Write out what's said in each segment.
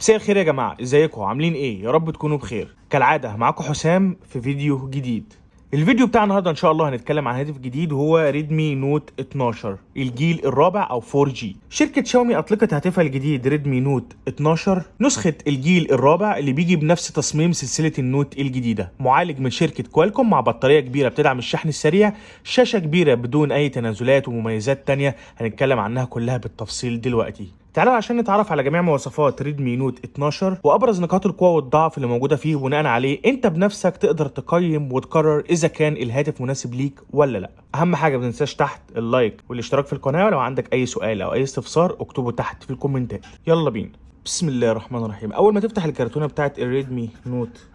مساء الخير يا جماعة، ازيكم عاملين ايه؟ يا رب تكونوا بخير. كالعادة معاكم حسام في فيديو جديد. الفيديو بتاع النهارده ان شاء الله هنتكلم عن هاتف جديد وهو ريدمي نوت 12 الجيل الرابع او 4G. شركة شاومي اطلقت هاتفها الجديد ريدمي نوت 12 نسخة الجيل الرابع اللي بيجي بنفس تصميم سلسلة النوت الجديدة، معالج من شركة كوالكوم مع بطارية كبيرة بتدعم الشحن السريع، شاشة كبيرة بدون اي تنازلات ومميزات تانية هنتكلم عنها كلها بالتفصيل دلوقتي. تعالوا عشان نتعرف على جميع مواصفات ريدمي نوت 12 وابرز نقاط القوه والضعف اللي موجوده فيه، وبناء عليه انت بنفسك تقدر تقيم وتقرر اذا كان الهاتف مناسب ليك ولا لا. اهم حاجه ما تنساش تحت اللايك والاشتراك في القناه، ولو عندك اي سؤال او اي استفسار اكتبه تحت في الكومنتات. يلا بينا. بسم الله الرحمن الرحيم. اول ما تفتح الكرتونه بتاعت الريدمي نوت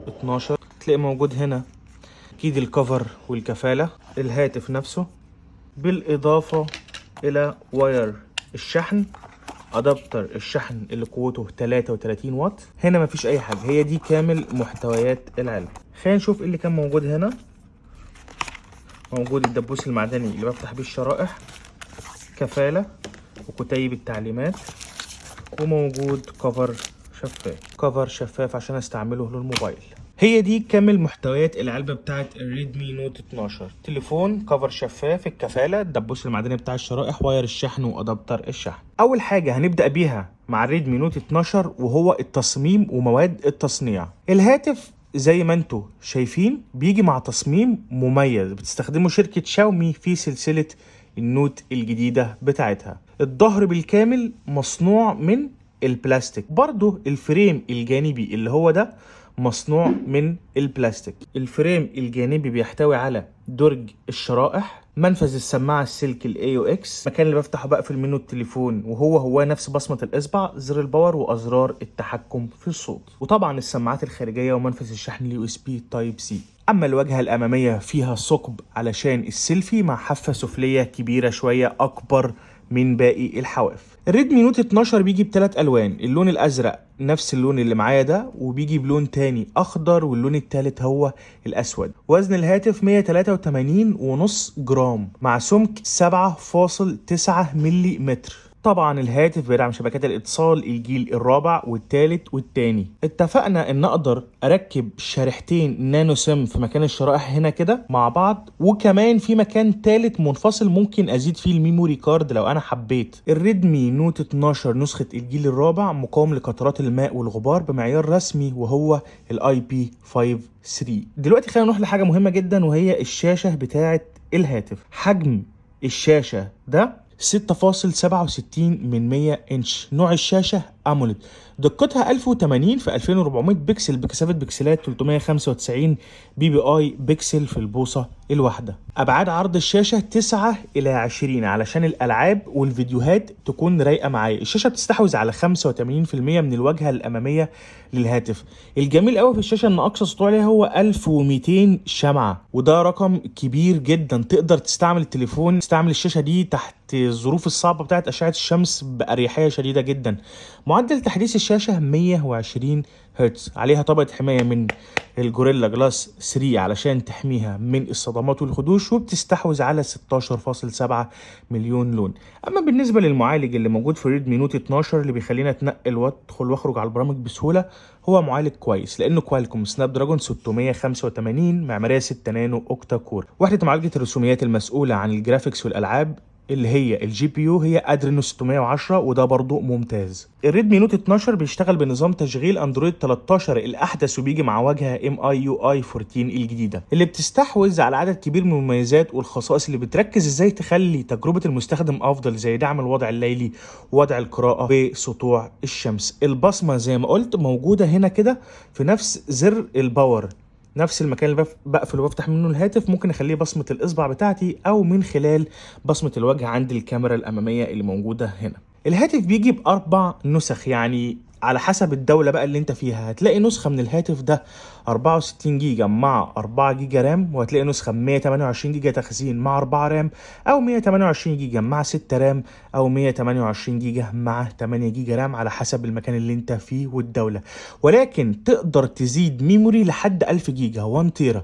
12 تلاقي موجود هنا اكيد الكفر والكفاله، الهاتف نفسه، بالاضافه الى واير الشحن، ادابتر الشحن اللي قوته 33 واط. هنا مفيش اي حاجه، هي دي كامل محتويات العلبه. خلينا نشوف ايه اللي كان موجود هنا. موجود الدبوس المعدني اللي بفتح بيه الشرائح، كفاله وكتيب التعليمات، وموجود كفر شفاف عشان استعمله للموبايل. هي دي كامل محتويات العلبه بتاعت الريدمي نوت 12. تليفون، كفر شفاف، الكفاله، الدبوس المعدني بتاع الشرائح، واير الشحن وادابتر الشحن. اول حاجه هنبدا بيها مع الريدمي نوت 12 وهو التصميم ومواد التصنيع. الهاتف زي ما انتم شايفين بيجي مع تصميم مميز بتستخدمه شركه شاومي في سلسله النوت الجديده بتاعتها. الظهر بالكامل مصنوع من البلاستيك، برضو الفريم الجانبي اللي هو ده مصنوع من البلاستيك. الفريم الجانبي بيحتوي على درج الشرائح، منفذ السماعه السلك الاي او اكس، مكان اللي بفتحه بقفل منه التليفون وهو نفس بصمه الاصبع، زر الباور وازرار التحكم في الصوت، وطبعا السماعات الخارجيه ومنفذ الشحن اليو اس بي تايب سي. اما الواجهه الاماميه فيها ثقب علشان السيلفي مع حافه سفليه كبيره شويه اكبر من باقي الحواف. الريدمي نوت 12 بيجي بثلاث الوان، اللون الازرق نفس اللون اللي معايا ده، وبيجي بلون تاني اخضر، واللون التالت هو الاسود. وزن الهاتف 183.5 جرام مع سمك 7.9 ملم. طبعا الهاتف بيدعم شبكات الاتصال الجيل الرابع والثالث والثاني. اتفقنا ان اقدر اركب شريحتين نانو سيم في مكان الشرائح هنا كده مع بعض، وكمان في مكان ثالث منفصل ممكن ازيد فيه الميموري كارد لو انا حبيت. الريدمي نوت 12 نسخة الجيل الرابع مقاوم لقطرات الماء والغبار بمعيار رسمي وهو الاي بي 5 دلوقتي خلينا نروح لحاجة مهمة جدا وهي الشاشة بتاعة الهاتف. حجم الشاشة ده 6.67 انش. نوع الشاشة اموليد، دقتها 1080 في 2400 بكسل بكثافة بكسلات 395 بي بي اي بكسل في البوصة الواحدة. ابعاد عرض الشاشة 9 إلى 20 علشان الالعاب والفيديوهات تكون رايقة معايا. الشاشة بتستحوذ على 85% من الواجهة الامامية للهاتف. الجميل قوي في الشاشة ان اقصى سطوع عليها هو 1200 شمعة، وده رقم كبير جدا. تقدر تستعمل التليفون، تستعمل الشاشة دي تحت الظروف الصعبة بتاعت أشعة الشمس بأريحية شديدة جدا. معدل تحديث الشاشة 120 هرتز، عليها طبقة حماية من الجوريلا جلاس 3 علشان تحميها من الصدمات والخدوش، وبتستحوذ على 16.7 مليون لون. أما بالنسبة للمعالج اللي موجود في ريدمي نوت 12 اللي بيخلينا اتنقل وادخل واخرج على البرامج بسهولة، هو معالج كويس لأنه كوالكوم سناب دراجون 685 معمارية 6 نانو اوكتا كور. وحدة معالجة الرسوميات المسؤولة عن الجرافيكس والألعاب اللي هي الجي بي يو هي ادرينو 610، وده برضو ممتاز. الريدمي نوت 12 بيشتغل بنظام تشغيل اندرويد 13 الاحدث، وبيجي مع واجهه ام اي يو اي 14 الجديده اللي بتستحوذ على عدد كبير من المميزات والخصائص اللي بتركز ازاي تخلي تجربه المستخدم افضل، زي دعم الوضع الليلي ووضع القراءه بسطوع الشمس. البصمه زي ما قلت موجوده هنا كده في نفس زر الباور، نفس المكان اللي بقفل وبفتح منه الهاتف ممكن اخليه بصمة الاصبع بتاعتي او من خلال بصمة الوجه عند الكاميرا الامامية اللي موجودة هنا. الهاتف بيجي باربع نسخ، يعني على حسب الدولة بقى اللي انت فيها. هتلاقي نسخة من الهاتف ده 64 جيجا مع 4 جيجا رام، وهتلاقي نسخة 128 جيجا تخزين مع 4 رام، او 128 جيجا مع 6 رام، او 128 جيجا مع 8 جيجا رام على حسب المكان اللي انت فيه والدولة. ولكن تقدر تزيد ميموري لحد 1000 جيجا 1 تيرا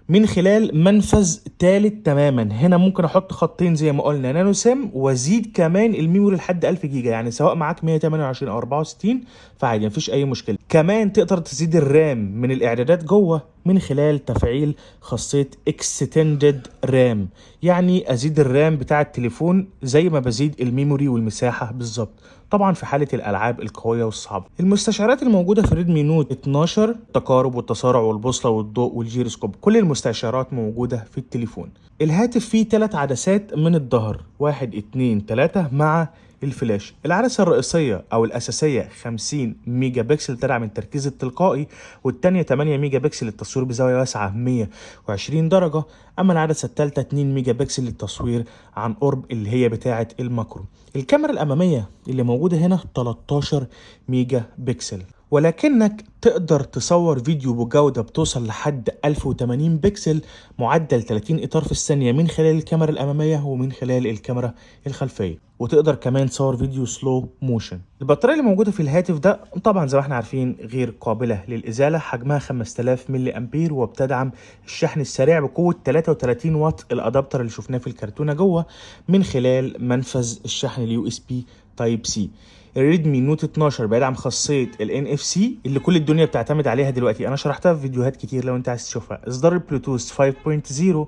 من خلال منفذ ثالث تماما. هنا ممكن احط خطين زي ما قلنا نانو سيم، وازيد كمان الميموري لحد 1000 جيجا، يعني سواء معاك 128 او 64 فعادي مفيش اي مشكله. كمان تقدر تزيد الرام من الاعدادات جوه من خلال تفعيل خاصيه اكستندد رام، يعني ازيد الرام بتاع التليفون زي ما بزيد الميموري والمساحه بالظبط، طبعا في حاله الالعاب القويه والصعبه. المستشعرات الموجوده في ريدمي نوت 12 التقارب والتسارع والبوصله والضوء والجيروسكوب، كل المستشعرات موجوده في التليفون. الهاتف فيه 3 عدسات من الظهر، 1 2 3 مع الفلاش. العدسة الرئيسية أو الأساسية 50 ميجا بكسل تدعم التركيز التلقائي، والتانية 8 ميجا بكسل للتصوير بزاوية واسعة 120 درجة. أما العدسة التالتة 2 ميجا بكسل للتصوير عن قرب اللي هي بتاعة الماكرو. الكاميرا الأمامية اللي موجودة هنا 13 ميجا بكسل، ولكنك تقدر تصور فيديو بجودة بتوصل لحد 1080 بكسل معدل 30 إطار في الثانية من خلال الكاميرا الأمامية ومن خلال الكاميرا الخلفية، وتقدر كمان تصور فيديو سلو موشن. البطارية اللي موجودة في الهاتف ده طبعا زي ما احنا عارفين غير قابلة للإزالة، حجمها 5000 ملي أمبير، وبتدعم الشحن السريع بقوة 33 واط، الأدابتر اللي شفناه في الكرتونة جوه من خلال منفذ الشحن اليو اس بي تايب سي. الريدمي نوت 12 بيدعم خاصيه ال NFC اللي كل الدنيا بتعتمد عليها دلوقتي، انا شرحتها في فيديوهات كتير لو انت عايز تشوفها. اصدار البلوتوث 5.0،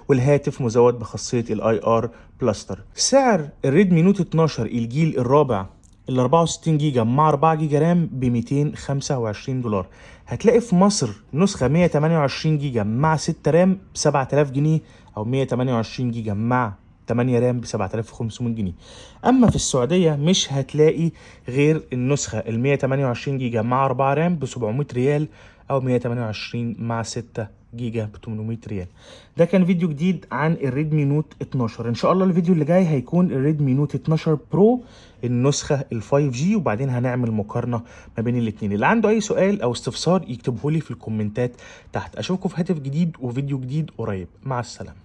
والهاتف مزود بخاصيه IR بلاستر. سعر الريدمي نوت 12 الجيل الرابع ال 64 جيجا مع 4 جيجا رام ب 225 دولار. هتلاقي في مصر نسخه 128 جيجا مع 6 رام ب 7000 جنيه، او 128 جيجا مع 8 رام ب 7500 جنيه. اما في السعوديه مش هتلاقي غير النسخه ال 128 جيجا مع 4 رام ب 700 ريال، او 128 مع 6 جيجا ب 800 ريال. ده كان فيديو جديد عن الريدمي نوت 12. ان شاء الله الفيديو اللي جاي هيكون الريدمي نوت 12 برو النسخه ال 5G، وبعدين هنعمل مقارنه ما بين الاثنين. اللي عنده اي سؤال او استفسار يكتبه لي في الكومنتات تحت. اشوفكم في هاتف جديد وفيديو جديد قريب، مع السلامه.